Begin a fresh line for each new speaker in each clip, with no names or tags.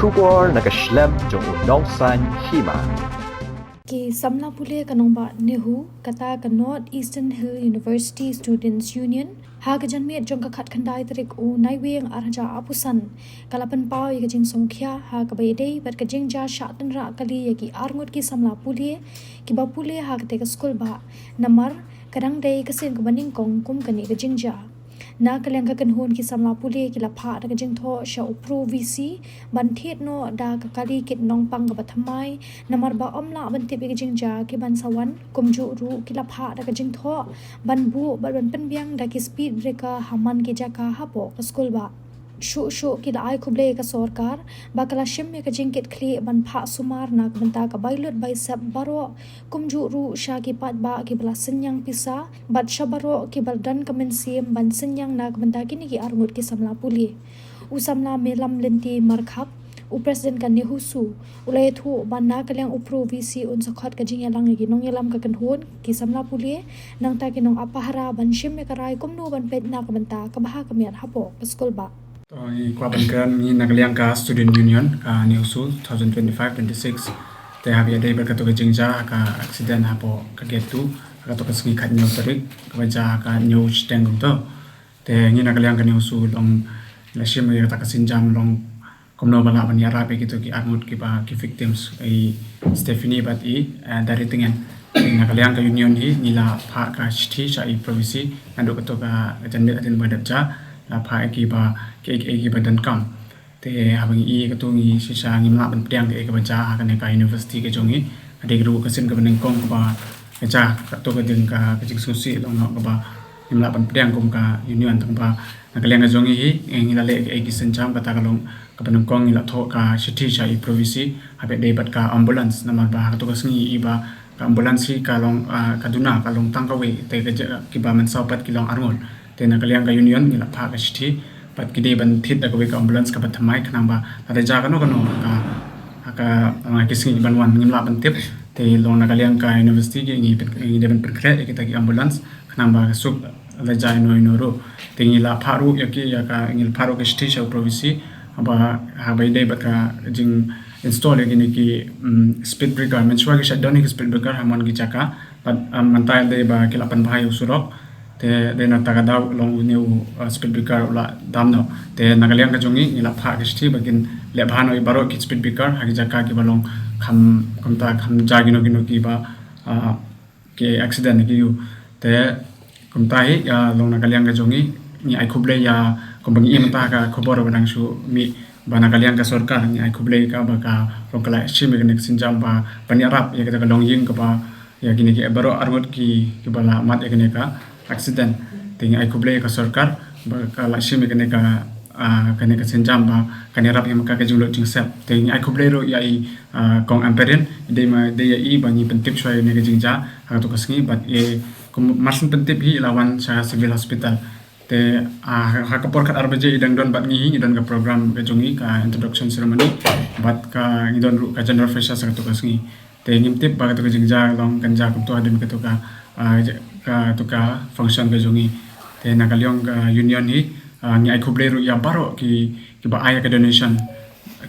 Shubor nakaslem jong unong san Hima.
Ki samla pule kanongba Nehu kata ka North Eastern Hill University Students Union ha ka janmet jong ka khat khandai tarik u naiweng arja apusan kalapan pau ka jing songkhya ha ka baidei bat ka jing ja shatan ra kali ya ki arngot ki samla pule ki ba pule ha ka te ka school ba namar kadang dei ka sen ka baning kong kum ka ni ka jing ja na kalyang ka kanhon ki samla pule ki la pha da ka jing tho sha upro vc ban thet no da ka kali kit nong pang ka bathamai namar ba omla ban te ki jing ja ki ban sawan kumju ru ki la pha da ka jing tho ban bu ban pen biang da ki speed breaker haman ki ja ka ha po ka school ba shu ki la ai khuble ka sarkar ba kala shim me ka jing kit khli ban pha sumar na ka banta ka bailot bai sab baro kumju ru sha ki pat ba ki bala senyang pisa bat shabaro ki bal dan ka men sim ban senyang na ka banta ki ni ki armut ki samla puli u samla melam lenti markhap u president ka Nehusu ulai thu ban na kalyang upro vc un sakhot ka Jingïalang ki Nongyalam ka kanhon ki samla puli nang ta ki nong Pahara ban shim me ka rai kumnu ban pet na ka banta ka baha ka miat hapo ka school ba
Kwa bangkan ni Nagaliang ka Student Union ka Nehusu 2025-26 te habi ade berkatu ke Jingja ka accident hapo ka getu ka to ka singi khat nyu tarik ka ja ka nyu steng to te ni Nagaliang ka Nehusu long la shim ya ta ka sinjam long komno bala ban ya rape gitu ki armut ki ba ki victims ai Stephanie bat i dari tingen Nagaliang ka union hi nila pha ka chithi cha i provinsi ando ka to ka janme atin badap ja la pha ki ba ki ba dan kam te habang i ka to ngi sisa ngi ma ban priang ke ka ja ha ka ne ka university ke jongi ade gru ka sin ka ban kong ka ba ka ja ka to ka ding ka jing su si long no ka ba ngi ma ban priang kom ka union tang ba Nagaliang ka jongi hi ngi la le ki sin jam ka ta ka long ka ban kong ngi la tho ka city cha i provinsi habe de bat ka ambulance namar ba ka to ka singi i ba ka ambulance ka long kaduna ka long tang ka we te ki ba man saupat ki long armol te Nagaliang ka union ngi la pha ka city pat kide ban thit da ka ambulance ka bathamai khnang ba ada ja kano ka kising ban wan ngim la ban tip te long Nagaliang ka university ki ngi de ban perkre ki ta ki ambulance khnang ba sup ada ja no ro te ngi la pharu ya ka ngi pharu ka stage of province aba ha bai de ba ka jing install ki speed breaker men shwa ki shutdown ki speed breaker hamon ki chaka but mantai de ba ki la pan bhai usurok te de na taga daw long new speed breaker la damno te Nagaliang ka jongi nila pha ki sti bagin le bhano i baro ki speed breaker hagi jaka ki balong kham jagino ki ba ke accident ki yu te kumta hi long Nagaliang ka jongi ni ai khuble ya kombangi imta ka khobor banang su mi ba Nagaliang ka sarkar ni ai khuble ka ba ka lokala shime ka nek sinjam ba pani arab ya ka long ying ka ba ya gini ki baro armut ki bala mat ya ka accident ting ai kuble ka sarkar ba ka la shime kane ka senjam ba kane rap yam ka julo ting sep ting ai kuble ro ya i kong amperin de ma de ya i ba ni pentip shoi ne ka jingja ha to kasngi but e masun pentip hi lawan sa civil hospital te ha ka por khat arbaje idang don bat ngi don ka program ka jongi ka introduction ceremony bat ka ngi don ru ka general fresher sa to kasngi te ngim tip ba ka to jingja long kanja ku to adin ka to ka function ka jongi te Nagaliang ka union hi ngi ai khuble ru ya baro ki ba ai ka donation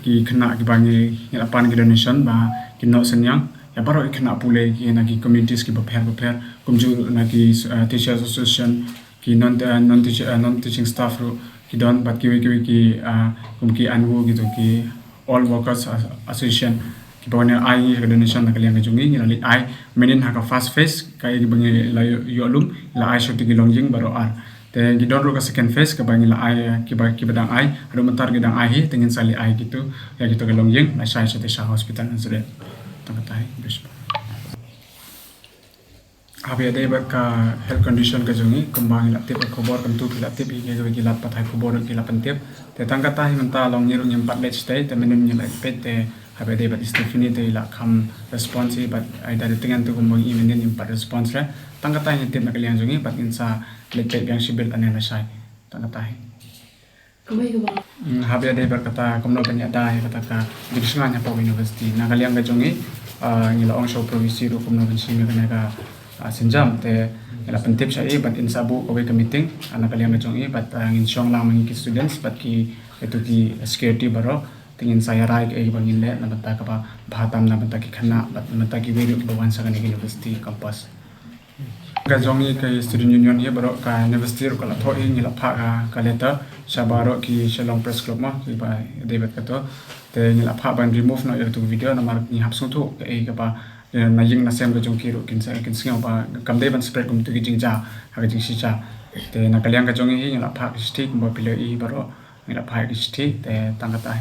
ki khna ki ba ngi apan ki donation ba ki no senyang ya baro khna pule ki na ki communities ki ba pher kumju na ki teachers association ki non teaching staff ru ki don bat ki kum ki angu gitu ki all workers association ki bawne ai ka donation Nagaliang ka jongi ni lit ai menin ha ka fast face kai ki bangi la yolum la ai shoti ki longjing baro ar te ki don ro ka second face ka bangi la ai ki badang ai ro mentar ki dang ai hi tengin sali ai gitu ya gitu ka longjing la sai shoti sha hospital ansure tangkai bespa abi ade ba ka health condition ka jongi kumbang la tip khobor kam tu la tip ki la pathai khobor ki la pantip te tangka hi menta long ni ro nyam pat let stay te menun ni la pet te habe de but Stephanie de la kam response but ai da tengan tu kumbang i menen im pat response ra tangka ni tip Nagaliang jongi but insa let pet yang sibil anela sai tangka
kamai ka ba
habe ade berkata komno banya da kata ka division nya po university Nagaliang ka jongi ni la ong show provinsi ro komno ban simi kana ka sinjam te ila pentip sa i but insabu ko ka meeting Nagaliang ka jongi but ngin Shong lang mangi ki students but ki itu ki security baro tingin saya rai ke bangin le na banta ka ba bhatam na banta ki khana banta ki weru ki bawan sa university campus ka jongi ka student union ye baro ka university ro kala tho ing la pha ka letter sabaro ki Shillong press club ma ki ba debet ka to te ni la pha ban remove no youtube video na mar ni hap sung thu ka e ka ba na ying na sem lo jong ki ro kin singa ba kam de ban spread kum tu ki jingja ha ka jing si cha te na kalyang ka jongi hi ni la pha stick mo pile i baro ni la pha ki stick te tang ka tai